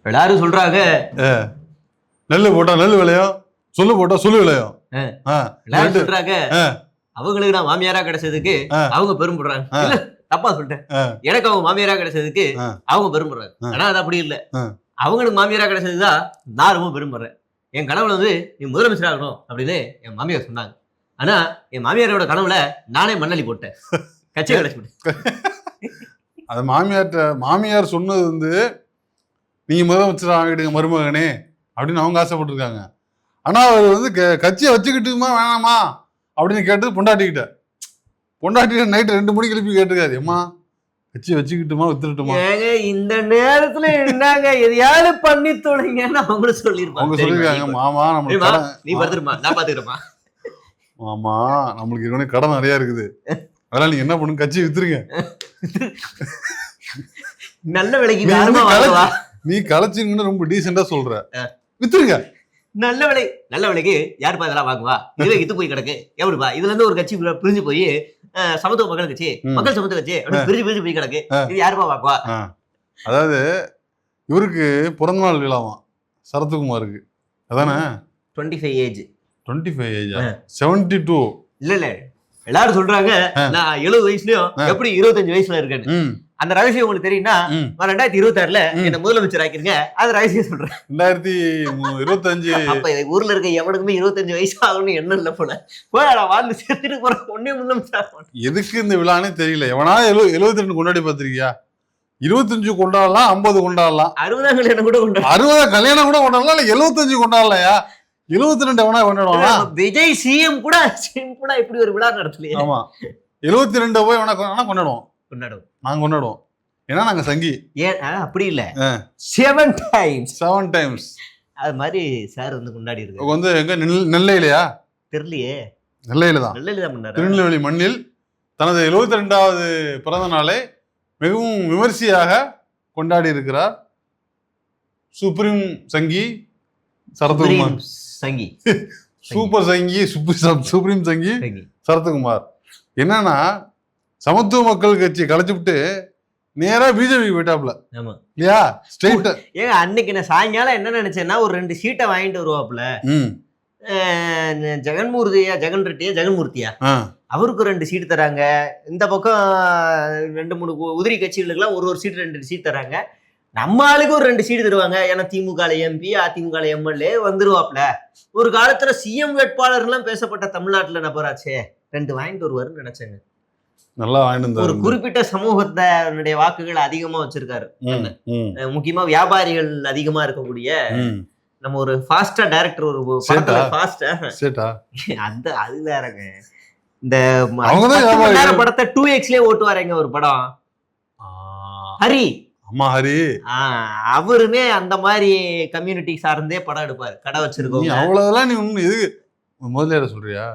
எல்லாரும் சொல்றாங்க நெல்லு போட்டா நெல்லு விளையும், சொல்லு போட்டா சொல்லு விளையும். எல்லாரும் சொல்றாங்க அவங்களுக்கு நான் மாமியாரா கிடைச்சதுக்கு அவங்க பெரும்படுறாங்க. இல்ல தப்பா சொல்லிட்டேன், எனக்கு அவங்க மாமியாரா கிடைச்சதுக்கு அவங்க பெரும்படுறாங்க. ஆனா அது அப்படி இல்லை, அவங்களுக்கு மாமியாரா கிடைச்சதுதான் நான் ரொம்ப பெரும்படுறேன். என் கனவுல வந்து நீ முதலமைச்சர் ஆகணும் அப்படின்னு என் மாமியார் சொன்னாங்க. ஆனா என் மாமியாரோட கனவுல நானே மண்ணலி போட்டேன், கட்சியை கிடைச்சிட்டேன். அது மாமியார் சொன்னது வந்து நீங்க முதலமைச்சர் ஆகிடுங்க மருமகனே அப்படின்னு அவங்க ஆசைப்பட்டிருக்காங்க. ஆனா அவர் வந்து கட்சியை வச்சுக்கிட்டுமா வேணாமா அப்படின்னு கேட்டது பொண்டாட்டிக்கிட்ட. நைட்டு 2 மணிக்கு எழுப்பி கேட்டுக்காரு, ஏமா கட்சியை வச்சுக்கிட்டுமா வித்துட்டுமா? இந்த நேரத்துல என்னங்க எதையாவது பண்ணி தொலைங்கன்னு அவங்களும் சொல்லிருப்பாங்க. அவங்க சொல்லிருக்காங்க, மாமா நம்மளுக்கு நீ படுத்துருமா நான் பாத்துக்கிறேமா, மாமா நம்மளுக்கு ஏற்கனவே கடன் நிறைய இருக்குது, அதெல்லாம் நீங்க என்ன பண்ணுங்க கட்சியை வித்துருங்க. நல்ல விலைக்கு நீ கலைச்சிங்கன்னு ரொம்ப டீசெண்டா சொல்ற, வித்துருங்க. நல்ல விலைக்கு யாருப்பா இதெல்லாம் வாங்குவா? இதுவே இத்து போய் கிடக்கு எவ்வளவுப்பா? இதுல இருந்து ஒரு கட்சி பிரிஞ்சு போய் சமத்துவ மக்கள் கட்சி, மக்கள் சமத்துவ கட்சி பிரிஞ்சு போய் கிடக்கு, இது யாருப்பா வாங்குவா? அதாவது இவருக்கு பிறந்த நாள் விழாவா சரத்குமாருக்கு, அதானே 25 ஏஜ். 25 ஏஜா? 72 இல்ல எல்லாரும் சொல்றாங்க நான் 70 வயசுலயும் எப்படி 25 வயசுல இருக்கேன்னு. அந்த ரகசியம் உங்களுக்கு தெரியும்னா 2026ல என்ன முதலமைச்சர் ஆக்கிருங்க, அது ரகசியம் சொல்றேன். 2025 அப்ப ஊர்ல இருக்க எவனுக்குமே 25 வயசு ஆகணும்னு என்ன இல்ல போல, போய் வாழ்ந்து சேர்த்துட்டு போற ஒன்னே முதலமைச்சர். எதுக்கு இந்த விழானே தெரியல. எவனா 72 கொண்டாடி பாத்திருக்கியா? 25 கொண்டாடலாம், 50 கொண்டாடலாம், 60 கல்யாணம் கூட கொண்டாடலாம், 60 கல்யாணம் கூட கொண்டாடலாம், இல்ல 75 கொண்டாடலையா? 72 எவனா கொண்டாடுவானா? விஜய் சிஎம் கூட இப்படி ஒரு விழா நடத்தலையே. ஆமா, 72 போய் எவனா கொண்டாடுவோம். நாங்க கொண்டாடுவோம், ஏன்னா நாங்க சங்கி. ஏன் அப்படி இல்ல, 7 டைம்ஸ் அது மாதிரி சார் வந்து கொண்டாடி இருக்கு. வந்து எங்க நெல்லையிலயா? தெரியலையே, நெல்லையில தான் திருநெல்வேலி மண்ணில் தனது 72வது பிறந்த நாளை மிகவும் விமர்சையாக கொண்டாடி இருக்கிறார் சுப்ரீம் சங்கி சரத்குமார். சூப்பர் சங்கி சுப்ரீம் சங்கி சரத்குமார். என்னன்னா சமத்துவ மக்கள் கட்சி கலைச்சுட்டு நேரா பிஜேபி போயிட்டாப்ல இல்லையா? ஸ்ட்ரெயிட். ஏங்க அன்னைக்கு நான் சாயங்காலம் என்ன நினைச்சேன்னா ஒரு 2 சீட்டை வாங்கிட்டு வருவாப்புல. ஜெகன் ரெட்டியா அவருக்கு 2 சீட்டு தராங்க. இந்த பக்கம் 2-3 உதிரி கட்சிகளுக்கெல்லாம் ஒரு சீட்டு 2 சீட் தராங்க. நம்ம ஆளுக்கு ஒரு 2 சீட்டு தருவாங்க. ஏன்னா திமுக எம்பி அதிமுக எம்எல்ஏ வந்துருவாப்ல. ஒரு காலத்துல சிஎம் வேட்பாளர் எல்லாம் பேசப்பட்ட தமிழ்நாட்டுல நபராச்சே, 2 வாங்கிட்டு வருவாருன்னு நினைச்சேங்க. நல்லா வாங்கிட்டு ஒரு குறிப்பிட்ட சமூகத்தினுடைய வாக்குகள் அதிகமா வச்சிருக்காரு. முக்கியமா வியாபாரிகள் அதிகமா இருக்கக்கூடிய நம்ம ஒரு ஃபாஸ்டா டைரக்டர், ஒரு ஃபாஸ்டா அந்த அது வேறங்க. இந்த படத்தை 2xலயே ஓட்டுவாருங்க ஒரு படம், ஹரி. அவருமே அந்த மாதிரி கம்யூனிட்டி சார்ந்தே படம் எடுப்பாரு, கடை வச்சிருக்கோம். அவ்வளவுதான். நீ ஒண்ணு எது முதல்ல சொல்றியா?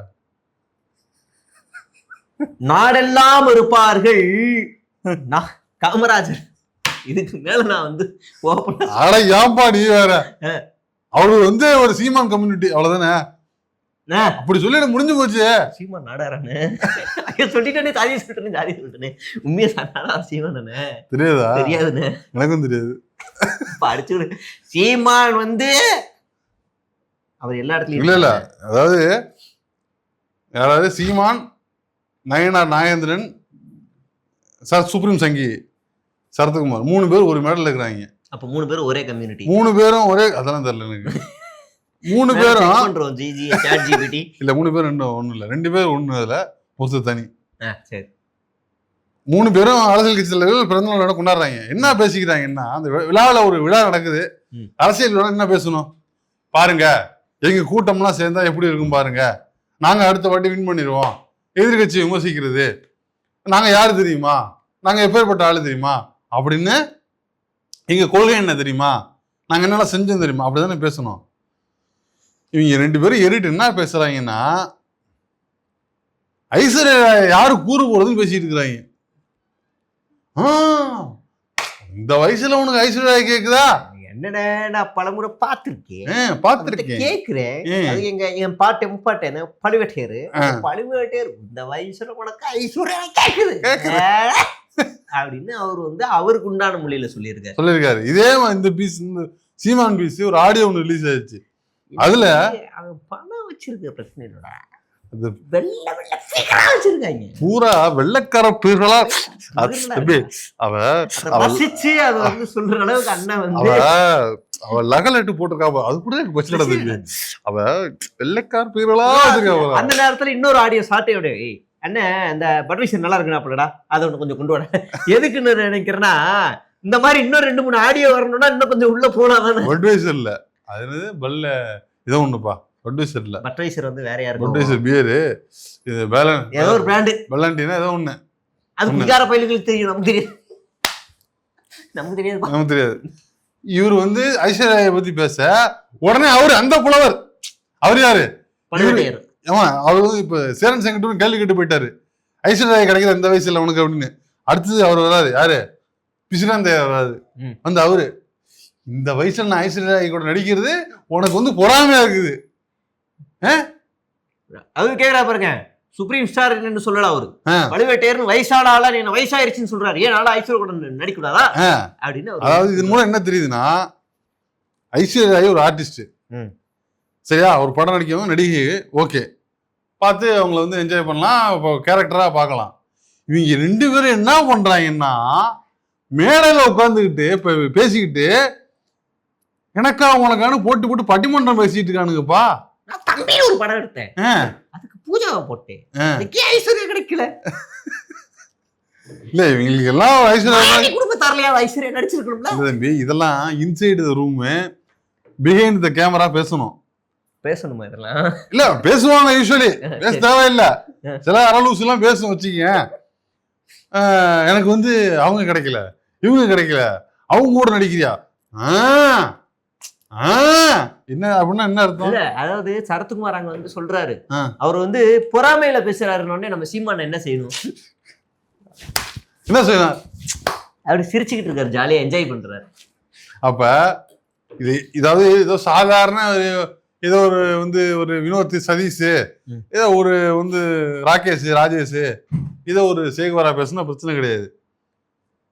நாடெல்லாம் இருப்பார்கள் காமராஜர். இதுக்கு மேல நான் வந்து ஏன்பா நீ வேற? அவரு வந்து ஒரு சீமான் கம்யூனிட்டி, அவ்வளவுதானே? அப்படி சொல்லிட முடிஞ்சு போச்சு. சீமான் நாடாரானே சொல்லிட்டேனே, ஜாதி சொல்லிட்டேனே. உண்மையா சீமான் தானே? தெரியாதுண்ணே, எனக்கும் தெரியாது. படிச்சு சீமான் வந்து அவர் எல்லா இடத்துலயும் இல்ல. அதாவது யாராவது சீமான், நயனார் நாகேந்திரன், சுப்ரீம் சங்கி சரத்குமார் 3 பேர் ஒரு மேடல் இருக்கிறாங்க. அப்ப 3 பேரும் ஒரே கம்யூனிட்டி. 3 பேரும் ஒரே, அதெல்லாம் தெரியல எனக்கு. 3 பேரும் இல்ல, 3 பேரும் ஒண்ணு இல்ல, 2 பேர் ஒண்ணு. அதுல பொறுத்து தனி. 3 பேரும் அரசியல் கட்சி தலைவர்கள் பிறந்த நாள் கொண்டாடுறாங்க. என்ன பேசிக்கிறாங்கன்னா, அந்த விழாவில் ஒரு விழா நடக்குது, அரசியல் விழா என்ன பேசணும் பாருங்க, எங்க கூட்டம்லாம் சேர்ந்தா எப்படி இருக்கும் பாருங்க, நாங்க அடுத்த வாட்டி வின் பண்ணிடுவோம், எதிர்கட்சி விமர்சிக்கிறது, நாங்க யாரு தெரியுமா, நாங்க எப்பேற்பட்ட ஆளு தெரியுமா, அப்படின்னு எங்க கொள்கை என்ன தெரியுமா, நாங்க என்னெல்லாம் செஞ்சோம் தெரியுமா, அப்படிதானே பேசணும். இவங்க 2 பேரும் ஏறிட்டு என்ன பேசுறாங்கன்னா, ஐஸ்வர்யா யாரு கூறு போறதுன்னு பேசிட்டு இருக்கிறாங்க. இந்த வயசுல உனக்கு ஐஸ்வர்யா கேக்குதா? என்னடா நான் பலமுறை பார்த்திருக்கேன் கேக்குறேன். அது என் பாட்டு முப்பாட்டு என்ன பழுவேட்டையரு பழுவேட்டையர் இந்த வயசுல உனக்கு ஐஸ்வர்யம் கேக்குது அப்படின்னு அவர் வந்து அவருக்கு உண்டான மொழியில சொல்லியிருக்காரு. இதே இந்த பீஸ் சீமான் பீஸ் ஒரு ஆடியோ ஒன்று ரிலீஸ் ஆயிடுச்சு. அதுல பணம் வச்சிருக்க பிரச்சனை இல்லடா, பூரா வெள்ளக்கார பீர்களா சொல்ற அளவுக்கு அண்ணன் வந்து அவ லகலட்டு போட்டிருக்கா. அது கூட எனக்கு பிரச்சனை நடந்தது. அவ வெள்ளக்கார பீர்களா அந்த நேரத்துல இன்னொரு ஆடியோ சாட்டையோட அண்ணன் இந்த பட்வைசர் நல்லா இருக்குனாப்லடா அதை ஒண்ணு கொஞ்சம் கொண்டு வர எதுக்குன்னு நினைக்கிறேன்னா இந்த மாதிரி இன்னும் 2-3 ஆடியோ வரணும்னா இன்னும் கொஞ்சம் உள்ள போனாதான். பட்வைசர் இல்ல அது பல்ல இதோ ஒண்ணுப்பா. பட்வைசர் இல்ல, பட்வைசர் வந்து வேற யாரு? பட்வைசர் பியர் இது ஏதோ ஒரு பிராண்ட் பல்லாண்டினா ஏதோ ஒண்ணு. அது குடிகார பையலுக்கு தெரியும், நமக்கு தெரியாது. நமக்கு தெரியாது. இவர் வந்து ஐஸ்வர்யா பத்தி பேச உடனே அவரு அந்த புலவர் அவர் யாரு? ஆமா, அவர் வந்து இப்ப சேரன் செங்கட்டும் கேள்வி கேட்டு போயிட்டாரு. ஐஸ்வர்யா கிடைக்கிற இந்த வயசுல உனக்கு அப்படின்னு. அடுத்தது அவர் வராது, யாரு? பிசிராந்தையா வராது. வந்து அவரு இந்த வயசுல நான் ஐஸ்வர்யா கூட நடிக்கிறது உனக்கு வந்து பொறாமையா இருக்குது. அது கேக்குறா பாருங்க. சுப்ரீம் ஸ்டார் என்னன்னு சொல்லல அவரு. பழுவேட்டையர்னு வயசான ஆளா நீ வயசாயிருச்சுன்னு சொல்றாரு. ஏன் ஆளா ஐஸ்வர்யா கூட நடிக்கூடாதா அப்படின்னு. அதாவது இதன் மூலம் என்ன தெரியுதுன்னா, ஐஸ்வர்யா ஒரு ஆர்டிஸ்ட் சரியா, ஒரு படம் நடிக்கவும் நடிகை ஓகே, பார்த்து அவங்கள வந்து என்ஜாய் பண்ணலாம், இப்போ கேரக்டரா பார்க்கலாம். இவங்க 2 பேரும் என்ன பண்றாங்கன்னா மேடையில உட்காந்துக்கிட்டு இப்ப பேசிக்கிட்டு எனக்கா உனக்கான போட்டு போட்டு பட்டிமன்றம் பேசிட்டு இருக்கானுங்கப்பா. தம்பி ஒரு படம் எடுத்தேன், அதுக்கு பூஜாவை போட்டேன், ஐஸ்வர்யா கிடைக்கல. இல்ல இவங்களுக்கு எல்லாம் ஐஸ்வர்யா குடும்பத்தாரலையா ஐஸ்வர்யா நடிச்சிருக்கணும்ல. தம்பி இதெல்லாம் inside the room behind the camera பேசணுமா இதெல்லாம்? இல்ல பேசுவாங்க, யூஸ்வலி பேச தேவையில்லை. சில அரலூஸ் எல்லாம் பேசும் வச்சுக்க. எனக்கு வந்து அவங்க கிடைக்கல, இவங்க கிடைக்கல, அவங்க கூட நடிக்கிறியா என்ன அப்படின்னா என்ன அர்த்தம்? அதாவது சரத்குமார் அங்க வந்து சொல்றாரு, அவர் வந்து பொறாமையில பேசுறாருன்னு நம்ம சீமான் என்ன செய்யணும்? என்ன செய்யணும்? அப்படி சிரிச்சுக்கிட்டு இருக்காரு, ஜாலியா என்ஜாய் பண்றாரு. அப்ப இதாவது ஏதோ சாதாரண ஏதோ ஒரு வந்து ஒரு வினோத் சதீஷ், ஏதோ ஒரு வந்து ராஜேஷ், ஏதோ ஒரு சேகுவாரா பேசுனா பிரச்சனை கிடையாது.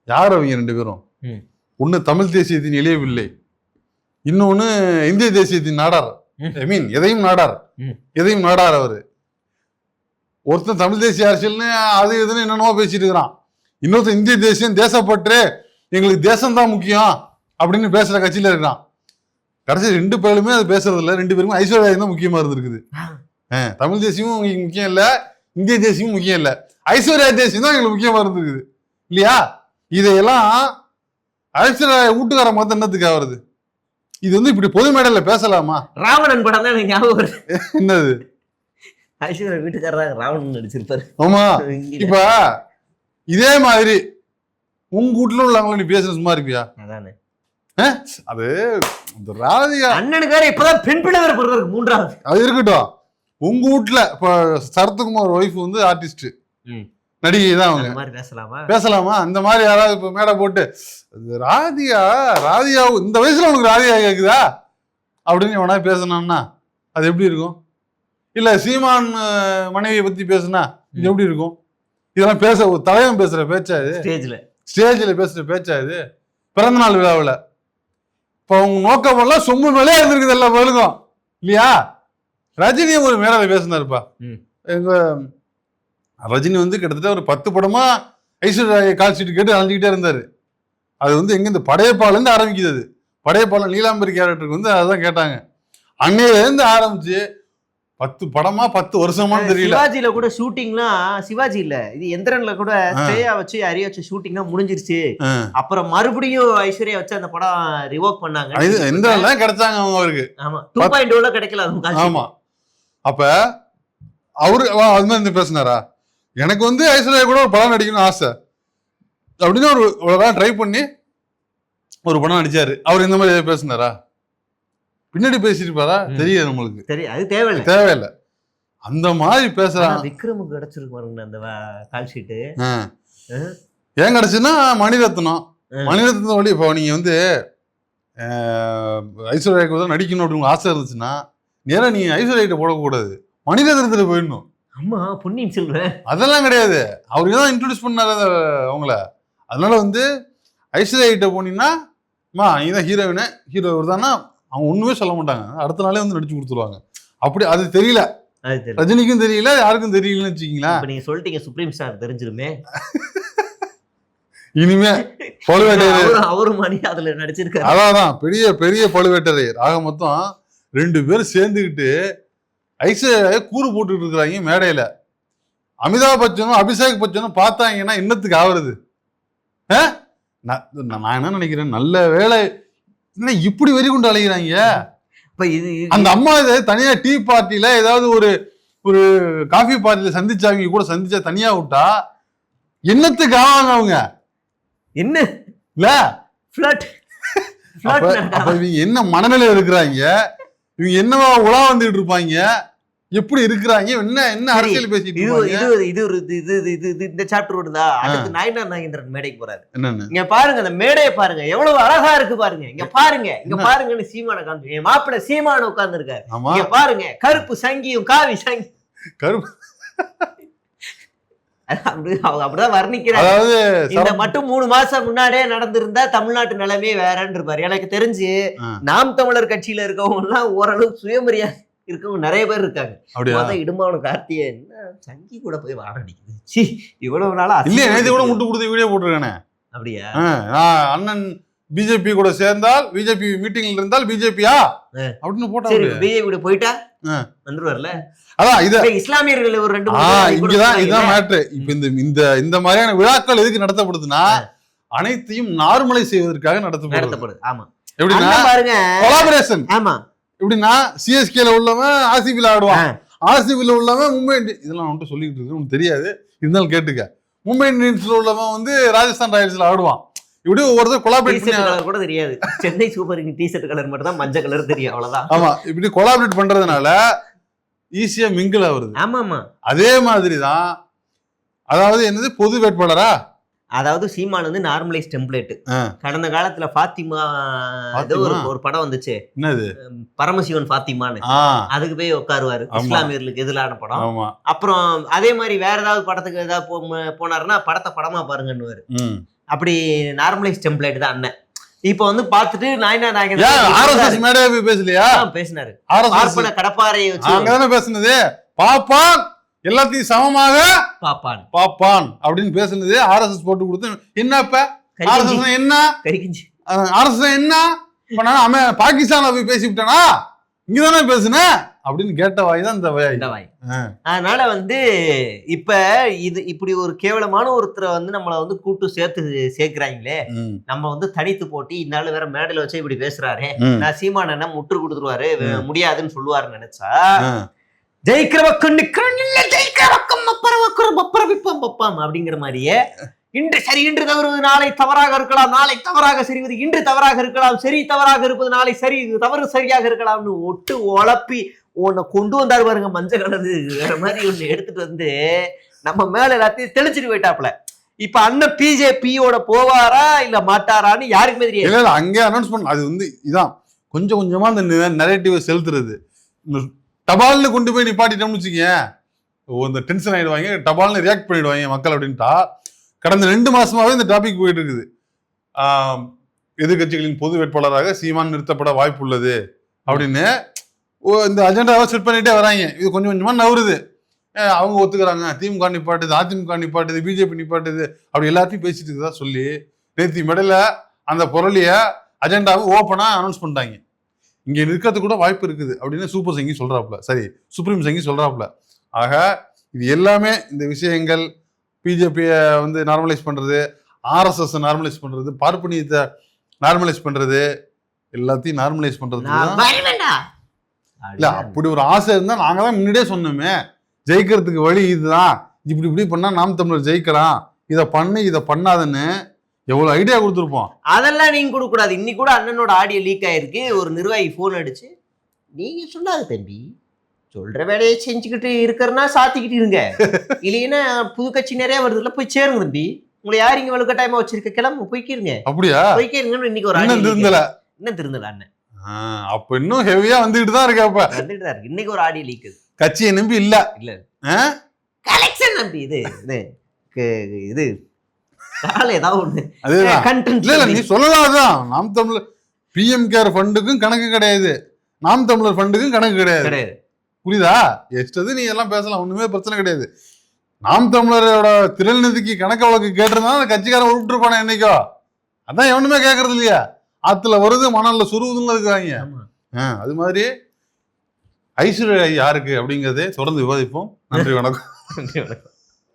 யார் அவங்க 2 பேரும்? ஒண்ணு தமிழ் தேசியத்தின் இளையவில்லை, இன்னொன்னு இந்திய தேசியத்தின் நாடார். ஐ மீன் எதையும் நாடார் அவரு. ஒருத்தன் தமிழ் தேசிய அரசியல்னு அது இதுன்னு என்னென்னவோ பேசிட்டு இருக்கிறான். இன்னொருத்தன் இந்திய தேசியம், தேசப்பற்று, எங்களுக்கு தேசம்தான் முக்கியம் அப்படின்னு பேசுற கட்சியில இருக்கிறான். கடைசி 2 பேருமே அது பேசுறது இல்லை. 2 பேருமே ஐஸ்வர்யா தான் முக்கியமா இருந்திருக்குது. தமிழ் தேசியமும் உங்களுக்கு முக்கியம் இல்ல, இந்திய தேசியமும் முக்கியம் இல்ல, ஐஸ்வர்யா தேசியம் தான் எங்களுக்கு முக்கியமா இருந்திருக்குது இல்லையா? இதையெல்லாம் ஐஸ்வர்யா வீட்டுக்கார மொத்தம் என்னத்துக்காக வருது? இது வந்து இப்படி பொது மேடையில பேசலாமா? ராவணன் படம் தான் எனக்கு ஞாபகம் வருது. என்னது? ஐஸ்வர்யா வீட்டுக்காரர் ராவணன் நடிச்சிருப்பாரு. ஆமா. இப்ப இதே மாதிரி உங்க வீட்டுல உள்ளவங்க நீ பேசுற சும்மா இருப்பியா? அதானே அது ராதிகா அண்ணனுக்கு வேற இப்பதான் பெண் பிள்ளை வேற பிறகு 3வது. அது இருக்கட்டும். உங்க வீட்டுல இப்ப சரத்குமார் ஒய்ஃப் வந்து ஆர்டிஸ்ட் நடிகை தான், அவங்க பேசலாமா? அந்த மாதிரி யாராவது இப்ப மேடை போட்டு ராதிகா இந்த வயசுல உனக்கு ராதிகா கேக்குதா அப்படின்னு எவனா பேசணும்னா அது எப்படி இருக்கும்? இல்ல சீமான் மனைவியை பத்தி பேசுனா இது எப்படி இருக்கும்? இதெல்லாம் பேச ஒரு தலைவன் பேசுற பேச்சா இது? ஸ்டேஜ்ல பேசுற பேச்சா இது? பிறந்தநாள் விழாவில் இப்போ அவங்க நோக்கமெல்லாம் சொம்பு மேலே இருந்திருக்குது எல்லா பழுக்கும் இல்லையா? ரஜினியும் ஒரு மேடையில் பேசினாருப்பா. எங்க ரஜினி வந்து கிட்டத்தட்ட ஒரு 10 படமா ஐஸ்வர்யா கால் ஷீட் கேட்டு அழைஞ்சிக்கிட்டே இருந்தாரு. அது வந்து எங்க இந்த படையப்பாலேருந்து ஆரம்பிக்குது. அது படையப்பாளன் நீலாம்பரி கேரக்டருக்கு வந்து அதான் கேட்டாங்க. அன்னையிலேருந்து ஆரம்பிச்சு 10 படமா 10 வருஷமானு தெரியல. சிவாஜில கூட ஷூட்டிங்லாம், சிவாஜி இல்ல இது எந்திரன்ல கூட ஸ்டேயா வச்சு அரிய வச்சு ஷூட்டிங்லாம் முடிஞ்சிருச்சு. அப்புறம் மறுபடியும் ஐஸ்வர்யா வச்சு அந்த படம் ரிவோக் பண்ணாங்க. எந்திரன்ல கிடைச்சாங்க அவங்க அவருக்கு. ஆமா 2.0 கிடைக்கல. ஆமா. அப்ப அவரு அது மாதிரி பேசினாரா? எனக்கு வந்து ஐஸ்வர்யா கூட ஒரு படம் நடிக்கணும்னு ஆசை அப்படின்னு ஒரு ட்ரை பண்ணி ஒரு படம் நடிச்சாரு. அவர் இந்த மாதிரி பேசினாரா? பின்னாடி பேசிருப்பாரா? தெரியாது நம்மளுக்கு. அது தேவையில்லை. அந்த மாதிரி பேசுறான். விக்ரமுக்கு கிடைச்சிருக்கு பாருங்க அந்த கால் ஷீட்டு. ஏன் கிடைச்சுன்னா மணிரத்னம் வழி. இப்போ நீங்க வந்து ஐஸ்வர்யாவுக்கு தான் நடிக்கணும் அப்படின்னு ஆசை இருந்துச்சுன்னா நேரா நீ ஐஸ்வர்யா போடக்கூடாது, மணிரத்னத்துல போயிடணும். ஆமா, பொன்னியின் செல்வன் அதெல்லாம் கிடையாது, அவருக்கு தான் இன்ட்ரோடியூஸ் பண்ணாரு அவங்கள. அதனால வந்து ஐஸ்வர்யா போனீங்கன்னா நீதான் ஹீரோயினு, ஹீரோ தானா அவங்க ஒண்ணுமே சொல்ல மாட்டாங்க, அடுத்த நாளே வந்து நடிச்சு கொடுத்துருவாங்க. அப்படி அது தெரியல, ரஜினிக்கும் தெரியல, யாருக்கும் தெரியலன்னு வச்சுக்கீங்களா. நீங்க சொல்லிட்டீங்க சுப்ரீம் ஸ்டார் தெரிஞ்சிருமே. இனிமே பழுவேட்டரையர் அவரும் மணி அதுல நடிச்சிருக்காரு. அதான் பெரிய பெரிய பழுவேட்டரையர். ஆக மொத்தம் 2 பேரும் சேர்ந்துக்கிட்டு ஐஸ்வர்யா கூறு போட்டுட்டு இருக்கிறாங்க மேடையில. அமிதாப் பச்சனும் அபிஷேக் பச்சனும் பார்த்தாங்கன்னா என்னத்துக்கு ஆகுறது? நான் என்ன நினைக்கிறேன், நல்ல வேலை என்ன இப்படி வெறி கொண்டு அழைக்கிறாங்க. அந்த அம்மா இதை தனியா டீ பார்ட்டில ஏதாவது ஒரு காஃபி பார்ட்டில சந்திச்சாங்க கூட சந்திச்சா தனியா விட்டா என்னத்துக்கு ஆவாங்க அவங்க? என்ன இல்ல இவங்க என்ன மனநிலையில இருக்கிறாங்க, இவங்க என்னவா உலா வந்துட்டு இருப்பாங்க, எப்படி இருக்கிறாங்க, என்ன அரசியல் பேசிட்டு இந்த சாப்டர் வருதா? அடுத்து நாயனார் நாகேந்திரன் மேடைக்கு போறாரு. இங்க பாருங்க, அந்த மேடையை பாருங்க எவ்வளவு அழகா இருக்கு பாருங்க. இங்க பாருங்கன்னு சீமான காமிச்சு என் மாப்பிள்ள சீமான உட்கார்ந்து இருக்காரு. இங்க பாருங்க, கருப்பு சங்கியும் காவி சங்கி கருப்பு அப்படிதான் வர்ணிக்கிறாங்க. அதாவது இந்த மட்டும் 3 மாசம் முன்னாடியே நடந்திருந்தா தமிழ்நாட்டு நிலைமையே வேறன்னு இருப்பாரு. எனக்கு தெரிஞ்சு நாம் தமிழர் கட்சியில இருக்கவங்க எல்லாம் ஓரளவு சுயமரியாதை இருக்கவங்க நிறைய பேர் இருக்காங்க. இடும்பாவன கார்த்திகை என்ன சங்கி கூட போய் வாட அடிக்குது, இவ்வளவு நாளா கூட முட்டு கொடுத்து வீடியோ போட்டிருக்கானே. அப்படியா? அண்ணன் பிஜேபி கூட சேர்ந்தால் பிஜேபி மீட்டிங்ல இருந்தால் பிஜேபியா அப்படின்னு போட்டா பிஜேபி கூட போயிட்டா வந்துருவார்ல. அதான் இது இஸ்லாமியர்கள் ஒரு 2 இங்கதான் இதான் மேட்ரு. இப்ப இந்த மாதிரியான விழாக்கள் எதுக்கு நடத்தப்படுதுன்னா அனைத்தையும் நார்மலைஸ் செய்வதற்காக நடத்தப்படுது. ஆமா, எப்படின்னா பாருங்க கொலாபரேஷன். ஆமா, எப்படின்னா சிஎஸ்கேல உள்ளவன் ஆர்சிபில ஆடுவான், ஆர்சிபில உள்ளவன் மும்பை இதெல்லாம் வந்துட்டு சொல்லிட்டு இருக்கு, உனக்கு தெரியாது இருந்தாலும் கேட்டுக்க. மும்பை இந்தியன்ஸ்ல உள்ளவன் வந்து ராஜஸ்தான் ராயல்ஸ்ல ஆடுவான். இப்படி ஒவ்வொருத்தர் கொலாபரேட் கலர் கூட தெரியாது, Chennai super king T-shirt colour மட்டும் தான் மஞ்சள் கலர் தெரியும், அவ்வளவுதான். ஆமா, இப்படி கொலாபரேட் பண்றதுனால ஈஸியா மிங்கிள் ஆகுது. ஆமா, அதே மாதிரிதான். அதாவது என்னது பொது வேட்பாளரா, அதாவது சீமான் வந்து நார்மலைஸ் டெம்ப்ளேட். கடந்த காலத்துல ஃபாத்திமா ஒரு படம் வந்துச்சு, என்னது பரமசிவன் ஃபாத்திமான்னு, அதுக்கு போய் உட்காருவாரு, இஸ்லாமியர்களுக்கு எதிரான படம். அப்புறம் அதே மாதிரி வேற ஏதாவது படத்துக்கு ஏதாவது போனாருன்னா படத்தை படமா பாருங்கன்னுவாரு. அப்படி நார்மலைஸ் டெம்ப்ளேட் தான் அண்ணன். இப்ப வந்து பாத்துட்டு நாயனார் நாகேந்திரன் பேசலையா? பேசினாரு, கடப்பாறை பேசுனது பாப்பான் எல்லாத்தையும் சமமாக பாப்பான் அப்படின்னு பேசுனது ஆர்எஸ்எஸ் போட்டு கொடுத்து. என்னப்ப ஆர்எஸ்எஸ் என்ன ஆர்எஸ்எஸ் என்ன பண்ணா, பாகிஸ்தான் போய் பேசிவிட்டானா, இங்கதானே பேசுன அப்படின்னு கேட்ட வாய் தான் இந்த வாய். அதனால வந்து இப்ப இது இப்படி ஒரு கேவலமான ஒருத்தரை வந்து நம்மள வந்து கூட்டு சேர்க்கிறாங்களே, நம்ம வந்து தனித்து போட்டி இந்நாள் வேற மேடையில வச்சு இப்படி பேசுறாரு, நான் சீமான என்ன முற்று கொடுத்துருவாரு, முடியாதுன்னு சொல்லுவாருன்னு நினைச்சா, ஜெயிக்கிற பக்கம் நிக்கிறோம் இல்ல ஜெயிக்கிற பக்கம் பப்பரம் அப்படிங்கிற மாதிரியே இன்று சரி இன்று தவறுவது நாளை தவறாக இருக்கலாம், நாளை தவறாக சரிவது இன்று தவறாக இருக்கலாம், சரி தவறாக இருப்பது நாளை சரி தவறு சரியாக இருக்கலாம்னு ஒட்டு உழப்பி உன்னை கொண்டு வந்தாரு பாருங்க, மஞ்சள் கலரு வேற மாதிரி ஒண்ணு எடுத்துட்டு வந்து நம்ம மேல எல்லாத்தையும் தெளிச்சுட்டு போயிட்டாப்ல. இப்ப அண்ணன் பிஜேபியோட போவாரா இல்ல மாட்டாரான்னு யாருக்குமே தெரியாது. அங்கே அனௌன்ஸ் பண்ண அது வந்து இதான் கொஞ்சம் கொஞ்சமா அந்த நரேட்டிவ் செலுத்துறது. டபால்னு கொண்டு போய் நிப்பாட்டிட்டோம்னு வச்சுக்கேன், இந்த டென்ஷன் ஆயிடுவாங்க, டபால்னு ரியாக்ட் பண்ணிடுவாங்க மக்கள் அப்படின்ட்டா. கடந்த 2 மாசமாவே இந்த டாபிக் போயிட்டு இருக்குது. எதிர்கட்சிகளின் பொது வேட்பாளராக சீமான் நிறுத்தப்பட வாய்ப்பு உள்ளது அப்படின்னு இந்த அஜெண்டாவை செட் பண்ணிட்டே வராங்க. இது கொஞ்சம் கொஞ்சமா நவருது. அவங்க ஒத்துக்கிறாங்க, திமுக நிப்பாட்டுது, அதிமுக நிப்பாட்டுது, பிஜேபி நிப்பாட்டுது, அப்படி எல்லாத்தையும் பேசிட்டு இருக்குதா சொல்லி நேற்று மெடல அந்த பொருளிய அஜெண்டாவை ஓப்பனா அனௌன்ஸ் பண்ணிட்டாங்க. இங்க நிற்கிறது கூட வாய்ப்பு இருக்குது அப்படின்னு சூப்பர் சங்கி சொல்றாப்புல, சரி சுப்ரீம் சங்கி சொல்றாப்புல. ஆக இது எல்லாமே இந்த விஷயங்கள் பிஜேபியை வந்து நார்மலைஸ் பண்றது, ஆர்எஸ்எஸ் நார்மலைஸ் பண்றது, பார்ப்பனியத்தை நார்மலைஸ் பண்றது, எல்லாத்தையும் நார்மலைஸ் பண்றது இல்ல. அப்படி ஒரு ஆசை இருந்தா நாங்க தான் முன்னாடியே சொன்னோமே, ஜெயிக்கிறதுக்கு வழி இதுதான், இப்படி பண்ணா நாம் தமிழர் ஜெயிக்கலாம், இதை பண்ணு இதை பண்ணாதன்னு எவ்வளவு ஐடியா கொடுத்துருப்போம். அதெல்லாம் நீங்க கொடுக்க கூடாது. இன்னைக்கு கூட அண்ணனோட ஆடியோ லீக் ஆயிருக்கு. ஒரு நிர்வாகி போன் அடிச்சு, நீங்க சொல்லாது தம்பி, சொல்ற வேலையை செஞ்சுக்கிட்டு இருக்கிறனா சாத்திக்கிட்டு இருங்க, இல்லைன்னா புது கட்சி நிறைய வருதுல போய் சேருங்க தம்பி, உங்களை யார் இங்க வலுக்கட்டாயமா வச்சிருக்க, கிளம்பு போய்க்கிருங்க. அப்படியா? போய்க்கிருங்கன்னு இன்னைக்கு ஒரு இன்னும் திருந்தல அண்ணன். அப்ப இன்னும் ஹெவியா வந்துகிட்டு தான் இருக்கு. அப்ப வந்துட்டு தான் இருக்கு. இன்னைக்கு ஒரு ஆடியோ லீக் கட்சியை நம்பி இல்ல கலெக்ஷன் நம்பி இது கால ஏதாவது ஒண்ணு அதுதான் content இல்ல நீ சொல்லலாதான். நாம் தமிழர் பிஎம் கேர் ஃபண்டுக்கும் கணக்கு கிடையாது, நாம் தமிழர் ஃபண்டுக்கும் கணக்கு கிடையாது. கிடையாது. புரியுதா? எஸ்டது நீ எல்லாம் பேசலாம், ஒண்ணுமே பிரச்சனை கிடையாது. நாம் தமிழரோட திரள் நிதிக்கு கணக்கு வழக்கு கேட்டிருந்தா அந்த கட்சிக்காரன் உருப்பிட்டுருப்பானே என்னைக்கோ. அதான் எவனுமே கேட்கறது இல்லையா? ஆத்துல வருது மணல்ல சுருவுதுன்னு இருக்காங்க. அது மாதிரி ஐஸ்வர்யா யாருக்கு அப்படிங்கறதே தொடர்ந்து விவாதிப்போம். நன்றி, வணக்கம். நன்றி, வணக்கம்.